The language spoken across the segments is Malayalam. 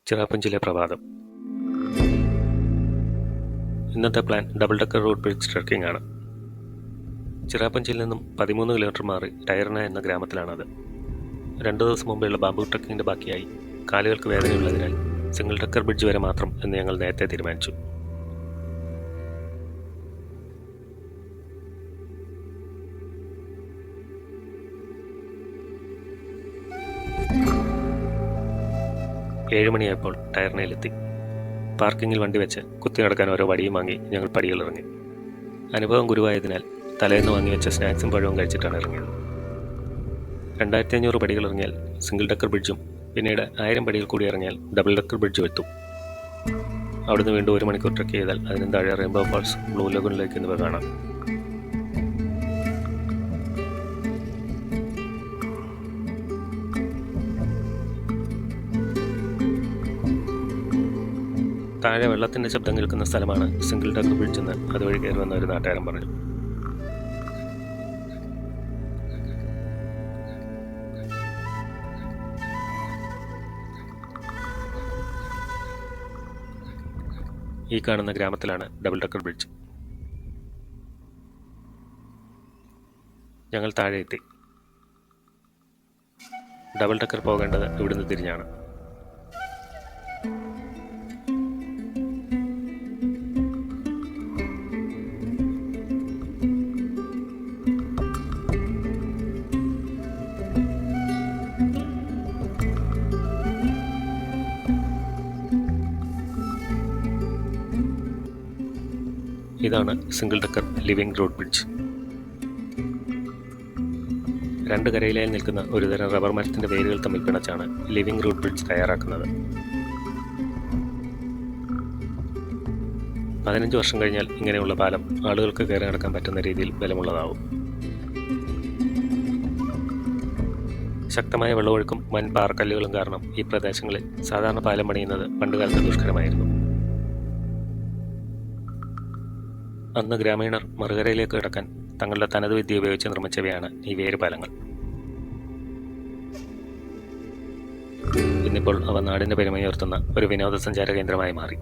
ചിറാപ്പുഞ്ചിലെ പ്രഭാതം. ഇന്നത്തെ plan double decker road bridge trekking ആണ്. ചിറാപ്പുഞ്ചിയിൽ നിന്നും 13 കിലോമീറ്റർ മാറി ടയർന എന്ന ഗ്രാമത്തിലാണത്. 2 ദിവസം മുമ്പുള്ള ബാംബു ട്രക്കിങ്ങിൻ്റെ ബാക്കിയായി കാലുകൾക്ക് വേദനയുള്ളതിനാൽ സിംഗിൾ ഡെക്കർ ബ്രിഡ്ജ് വരെ മാത്രം എന്ന് ഞങ്ങൾ നേരത്തെ തീരുമാനിച്ചു. ഏഴുമണിയായപ്പോൾ ടയർനയിലെത്തി. പാർക്കിങ്ങിൽ വണ്ടി വെച്ച് കുത്തി നടക്കാൻ ഓരോ വടിയും വാങ്ങി ഞങ്ങൾ പടികളിറങ്ങി. അനുഭവം ഗുരുവായതിനാൽ തലേന്ന് വാങ്ങി വെച്ച സ്നാക്സും പഴവും കഴിച്ചിട്ടാണ് ഇറങ്ങിയത്. 2500 പടികൾ ഇറങ്ങിയാൽ സിംഗിൾ ഡെക്കർ ബ്രിഡ്ജും പിന്നീട് 1000 പടികൾ കൂടി ഇറങ്ങിയാൽ ഡബിൾ ഡെക്കർ ബ്രിഡ്ജും എത്തും. അവിടുന്ന് വീണ്ടും 1 മണിക്കൂർ ട്രക്ക് ചെയ്താൽ അതിനും താഴെ റെയിൻബോ ഫാൾസ്, ബ്ലൂ ലഗൂണിലേക്ക് എന്നിവ കാണാം. താഴെ വെള്ളത്തിൻ്റെ ശബ്ദം കേൾക്കുന്ന സ്ഥലമാണ് സിംഗിൾ ഡെക്കർ ബ്രിഡ്ജ് എന്ന് അതുവഴി കയറി വന്ന ഒരു നാട്ടുകാരൻ പറഞ്ഞു. ഈ കാണുന്ന ഗ്രാമത്തിലാണ് ഡബിൾ ഡെക്കർ ബ്രിഡ്ജ്. ഞങ്ങൾ താഴെ എത്തി. ഡബിൾ ഡെക്കർ പോകേണ്ടത് ഇവിടുന്ന് തിരിഞ്ഞാണ്. ഇതാണ് single decker living road bridge. 2 കരയിലായി നിൽക്കുന്ന ഒരുതരം റബ്ബർ മരത്തിൻ്റെ വേരുകൾ തമ്മിൽ പിണച്ചാണ് ലിവിംഗ് റോഡ് ബ്രിഡ്ജ് തയ്യാറാക്കുന്നത്. 15 വർഷം കഴിഞ്ഞാൽ ഇങ്ങനെയുള്ള പാലം ആളുകൾക്ക് കയറി നടക്കാൻ പറ്റുന്ന രീതിയിൽ ബലമുള്ളതാവും. ശക്തമായ വെള്ളമൊഴുക്കും വൻ പാറക്കല്ലുകളും കാരണം ഈ പ്രദേശങ്ങളിൽ സാധാരണ പാലം പണിയുന്നത് പണ്ടുകാലത്ത് ദുഷ്കരമായിരുന്നു. അന്ന് ഗ്രാമീണർ മറുകരയിലേക്ക് കിടക്കാൻ തങ്ങളുടെ തനത് വിദ്യ ഉപയോഗിച്ച് നിർമ്മിച്ചവയാണ് ഈ വേരുപാലങ്ങൾ. ഇന്നിപ്പോൾ അവ നാടിൻ്റെ പെരുമയുയർത്തുന്ന ഒരു വിനോദസഞ്ചാര കേന്ദ്രമായി മാറി.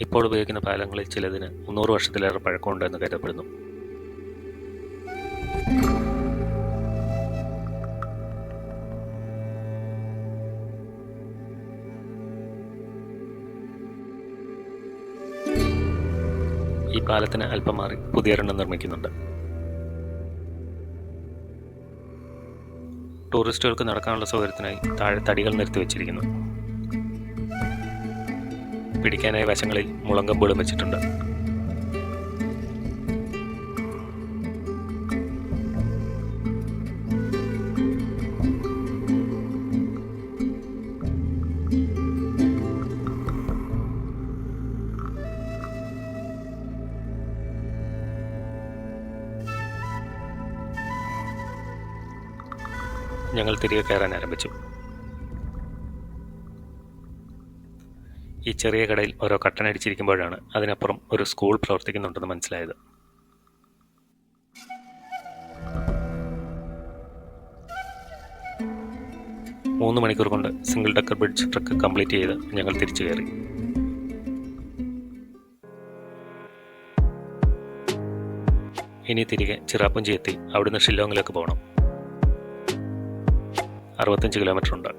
ഇപ്പോൾ ഉപയോഗിക്കുന്ന പാലങ്ങളിൽ ചിലതിന് 300 വർഷത്തിലേറെ പഴക്കമുണ്ടെന്ന് കരുതപ്പെടുന്നു. ഈ പാലത്തിന് അല്പം മാറി പുതിയൊരെണ്ണം നിർമ്മിക്കുന്നുണ്ട്. ടൂറിസ്റ്റുകൾക്ക് നടക്കാനുള്ള സൗകര്യത്തിനായി താഴെ തടികൾ നിരത്തി വെച്ചിരിക്കുന്നു. പിടിക്കാനായി വശങ്ങളിൽ മുളങ്കമ്പുകളും വെച്ചിട്ടുണ്ട്. ഞങ്ങൾ തിരികെ കയറാൻ ആരംഭിച്ചു. ഈ ചെറിയ കടയിൽ ഓരോ കട്ടനടിച്ചിരിക്കുമ്പോഴാണ് അതിനപ്പുറം ഒരു സ്കൂൾ പ്രവർത്തിക്കുന്നുണ്ടെന്ന് മനസ്സിലായത്. മൂന്ന് മണിക്കൂർ കൊണ്ട് single decker bridge trek complete ചെയ്ത് ഞങ്ങൾ തിരിച്ചു കയറി. ഇനി തിരികെ ചിറാപ്പുഞ്ചി എത്തി അവിടുന്ന് ഷില്ലോങ്ങിലേക്ക് പോകണം. 65 കിലോമീറ്റർ ഉണ്ട്.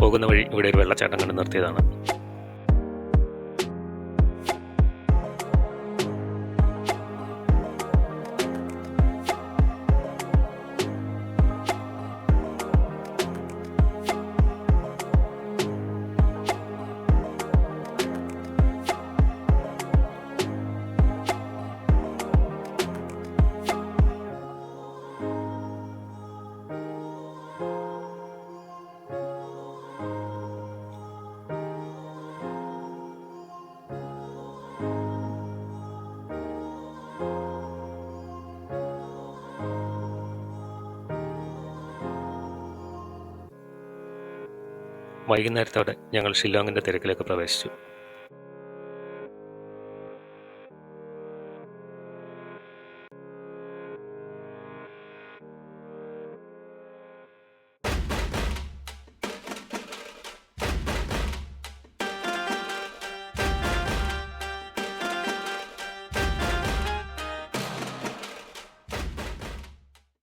പോകുന്ന വഴി ഇവിടെ ഒരു വെള്ളച്ചാട്ടം കണ്ട് നിർത്തിയതാണ്. വൈകുന്നേരത്തോടെ ഞങ്ങൾ ഷില്ലോങ്ങിൻ്റെ തിരക്കിലേക്ക് പ്രവേശിച്ചു.